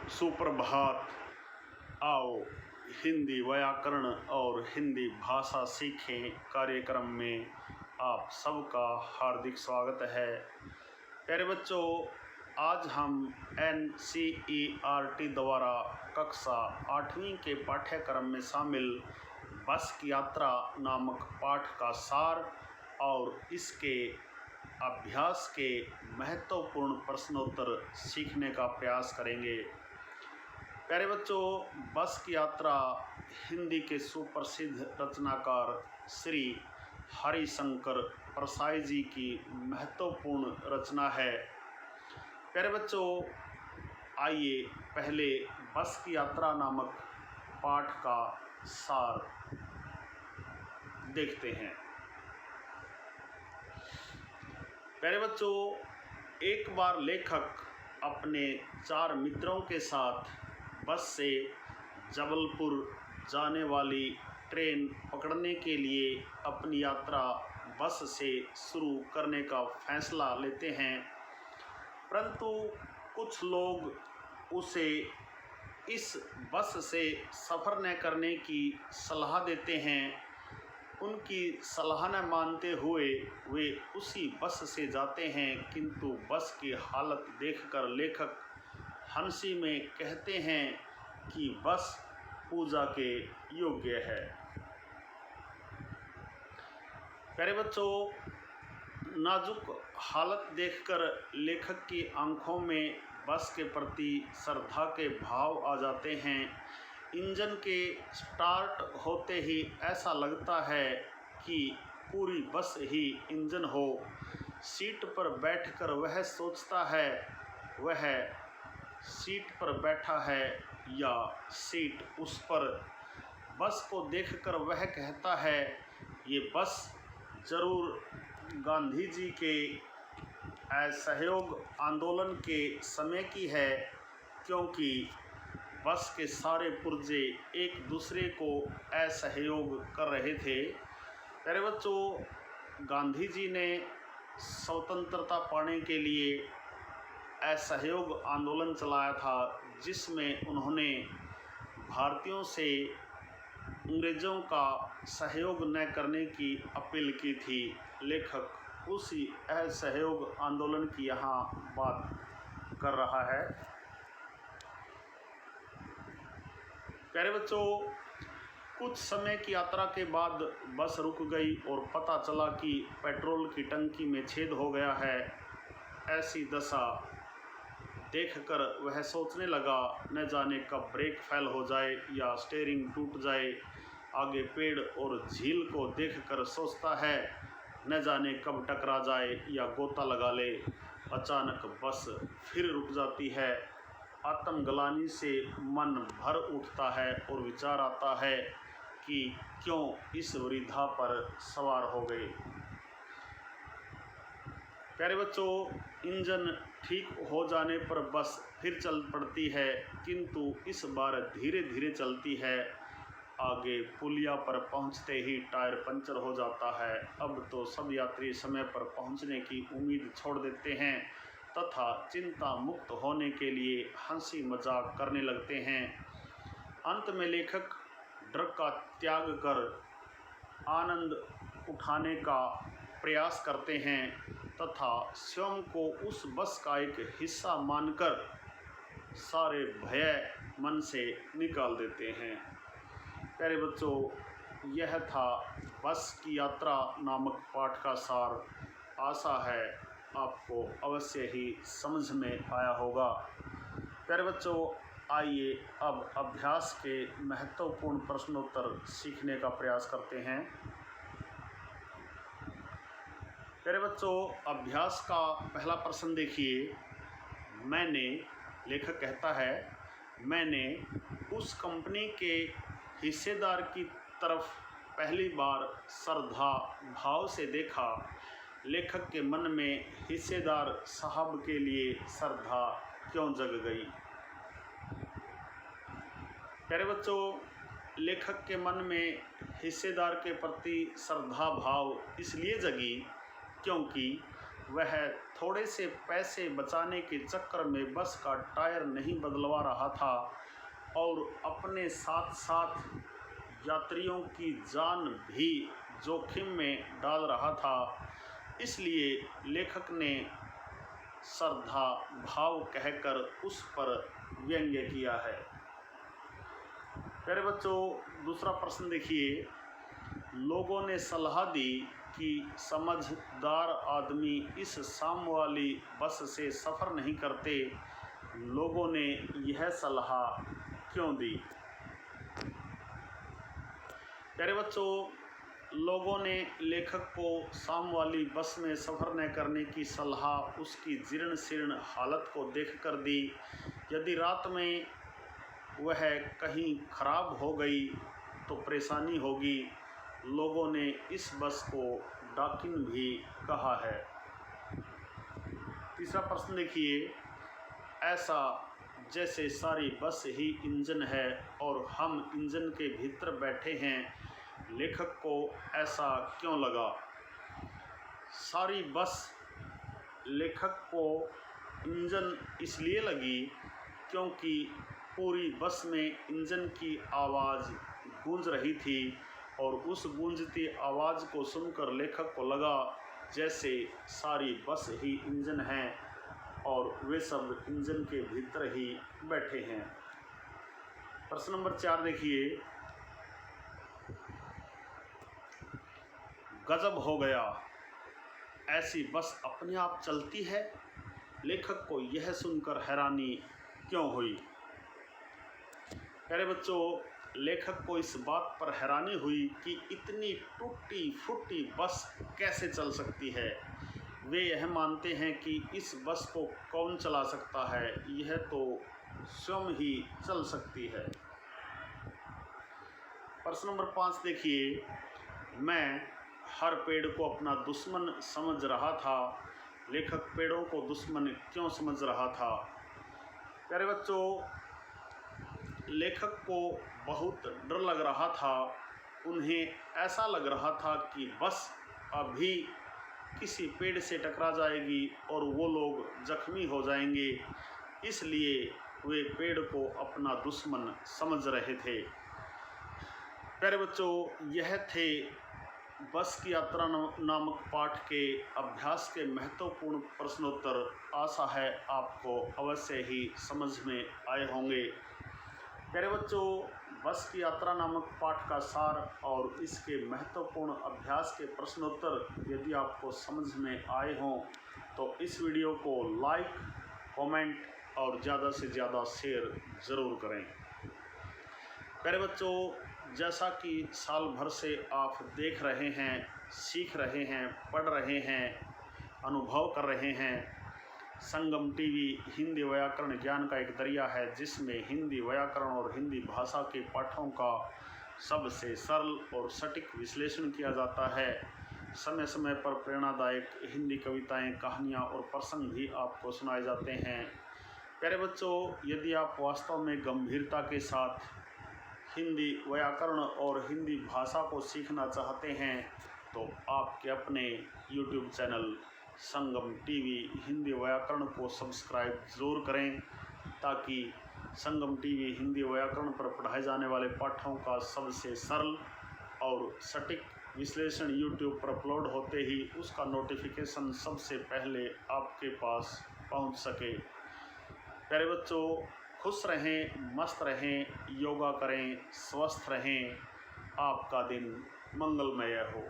सुप्रभात। आओ हिंदी व्याकरण और हिंदी भाषा सीखें कार्यक्रम में आप सबका हार्दिक स्वागत है। प्यारे बच्चों, आज हम NCERT द्वारा कक्षा 8वीं के पाठ्यक्रम में शामिल बस की यात्रा नामक पाठ का सार और इसके अभ्यास के महत्वपूर्ण प्रश्नोत्तर सीखने का प्रयास करेंगे। प्यारे बच्चों, बस की यात्रा हिंदी के सुप्रसिद्ध रचनाकार श्री हरिशंकर परसाई जी की महत्वपूर्ण रचना है। प्यारे बच्चों, आइए पहले बस की यात्रा नामक पाठ का सार देखते हैं। प्यारे बच्चों, एक बार लेखक अपने 4 मित्रों के साथ बस से जबलपुर जाने वाली ट्रेन पकड़ने के लिए अपनी यात्रा बस से शुरू करने का फैसला लेते हैं, परंतु कुछ लोग उसे इस बस से सफ़र न करने की सलाह देते हैं। उनकी सलाह न मानते हुए वे उसी बस से जाते हैं, किंतु बस की हालत देखकर लेखक हंसी में कहते हैं कि बस पूजा के योग्य है। प्यारे बच्चों, नाजुक हालत देखकर लेखक की आंखों में बस के प्रति श्रद्धा के भाव आ जाते हैं। इंजन के स्टार्ट होते ही ऐसा लगता है कि पूरी बस ही इंजन हो। सीट पर बैठकर वह सोचता है वह सीट पर बैठा है या सीट उस पर। बस को देखकर वह कहता है, ये बस जरूर गांधी जी के असहयोग आंदोलन के समय की है, क्योंकि बस के सारे पुर्जे एक दूसरे को असहयोग कर रहे थे। प्यारे बच्चों, गांधी जी ने स्वतंत्रता पाने के लिए असहयोग आंदोलन चलाया था, जिसमें उन्होंने भारतीयों से अंग्रेज़ों का सहयोग न करने की अपील की थी। लेखक उसी असहयोग आंदोलन की यहाँ बात कर रहा है। प्यारे बच्चों, कुछ समय की यात्रा के बाद बस रुक गई और पता चला कि पेट्रोल की टंकी में छेद हो गया है। ऐसी दशा देखकर वह सोचने लगा, न जाने कब ब्रेक फेल हो जाए या स्टीयरिंग टूट जाए। आगे पेड़ और झील को देखकर सोचता है, न जाने कब टकरा जाए या गोता लगा ले। अचानक बस फिर रुक जाती है। आत्मग्लानि से मन भर उठता है और विचार आता है कि क्यों इस वृद्धा पर सवार हो गए। प्यारे बच्चों, इंजन ठीक हो जाने पर बस फिर चल पड़ती है, किंतु इस बार धीरे धीरे चलती है। आगे पुलिया पर पहुंचते ही टायर पंचर हो जाता है। अब तो सब यात्री समय पर पहुंचने की उम्मीद छोड़ देते हैं तथा चिंता मुक्त होने के लिए हंसी मजाक करने लगते हैं। अंत में लेखक डर का त्याग कर आनंद उठाने का प्रयास करते हैं तथा स्वयं को उस बस का एक हिस्सा मानकर सारे भय मन से निकाल देते हैं। प्यारे बच्चों, यह था बस की यात्रा नामक पाठ का सार। आशा है आपको अवश्य ही समझ में आया होगा। प्यारे बच्चों, आइए अब अभ्यास के महत्वपूर्ण प्रश्नोत्तर सीखने का प्रयास करते हैं। प्यारे बच्चों, अभ्यास का पहला प्रश्न देखिए। लेखक कहता है, मैंने उस कंपनी के हिस्सेदार की तरफ पहली बार श्रद्धा भाव से देखा। लेखक के मन में हिस्सेदार साहब के लिए श्रद्धा क्यों जग गई? प्यारे बच्चों, लेखक के मन में हिस्सेदार के प्रति श्रद्धा भाव इसलिए जगी क्योंकि वह थोड़े से पैसे बचाने के चक्कर में बस का टायर नहीं बदलवा रहा था और अपने साथ साथ यात्रियों की जान भी जोखिम में डाल रहा था। इसलिए लेखक ने श्रद्धा भाव कहकर उस पर व्यंग्य किया है। प्यारे बच्चों, दूसरा प्रश्न देखिए। लोगों ने सलाह दी कि समझदार आदमी इस शाम वाली बस से सफ़र नहीं करते। लोगों ने यह सलाह क्यों दी? प्यारे बच्चों, लोगों ने लेखक को शाम वाली बस में सफ़र न करने की सलाह उसकी जीर्ण शीर्ण हालत को देखकर दी। यदि रात में वह कहीं खराब हो गई तो परेशानी होगी। लोगों ने इस बस को डाकिन भी कहा है। तीसरा प्रश्न देखिए। ऐसा जैसे सारी बस ही इंजन है और हम इंजन के भीतर बैठे हैं, लेखक को ऐसा क्यों लगा? सारी बस लेखक को इंजन इसलिए लगी क्योंकि पूरी बस में इंजन की आवाज़ गूंज रही थी और उस गूंजती आवाज़ को सुनकर लेखक को लगा जैसे सारी बस ही इंजन है और वे सब इंजन के भीतर ही बैठे हैं। प्रश्न नंबर 4 देखिए। गजब हो गया, ऐसी बस अपने आप चलती है? लेखक को यह सुनकर हैरानी क्यों हुई? प्यारे बच्चों, लेखक को इस बात पर हैरानी हुई कि इतनी टूटी फूटी बस कैसे चल सकती है। वे यह मानते हैं कि इस बस को कौन चला सकता है, यह तो स्वयं ही चल सकती है। प्रश्न नंबर 5 देखिए। मैं हर पेड़ को अपना दुश्मन समझ रहा था। लेखक पेड़ों को दुश्मन क्यों समझ रहा था? प्यारे बच्चों, लेखक को बहुत डर लग रहा था। उन्हें ऐसा लग रहा था कि बस अभी किसी पेड़ से टकरा जाएगी और वो लोग जख्मी हो जाएंगे, इसलिए वे पेड़ को अपना दुश्मन समझ रहे थे। प्यारे बच्चों, यह थे बस की यात्रा नामक पाठ के अभ्यास के महत्वपूर्ण प्रश्नोत्तर। आशा है आपको अवश्य ही समझ में आए होंगे। प्यारे बच्चों, बस की यात्रा नामक पाठ का सार और इसके महत्वपूर्ण अभ्यास के प्रश्नोत्तर यदि आपको समझ में आए हों तो इस वीडियो को लाइक, कमेंट और ज़्यादा से ज़्यादा शेयर ज़रूर करें। प्यारे बच्चों, जैसा कि साल भर से आप देख रहे हैं, सीख रहे हैं, पढ़ रहे हैं, अनुभव कर रहे हैं, संगम टीवी हिंदी व्याकरण ज्ञान का एक दरिया है जिसमें हिंदी व्याकरण और हिंदी भाषा के पाठों का सबसे सरल और सटीक विश्लेषण किया जाता है। समय समय पर प्रेरणादायक हिंदी कविताएं, कहानियां और प्रसंग भी आपको सुनाए जाते हैं। प्यारे बच्चों, यदि आप वास्तव में गंभीरता के साथ हिंदी व्याकरण और हिंदी भाषा को सीखना चाहते हैं तो आपके अपने YouTube चैनल संगम टीवी हिंदी व्याकरण को सब्सक्राइब ज़रूर करें ताकि संगम टीवी हिंदी व्याकरण पर पढ़ाए जाने वाले पाठों का सबसे सरल और सटीक विश्लेषण YouTube पर अपलोड होते ही उसका नोटिफिकेशन सबसे पहले आपके पास पहुंच सके। प्यारे बच्चों, खुश रहें, मस्त रहें, योगा करें, स्वस्थ रहें। आपका दिन मंगलमय हो।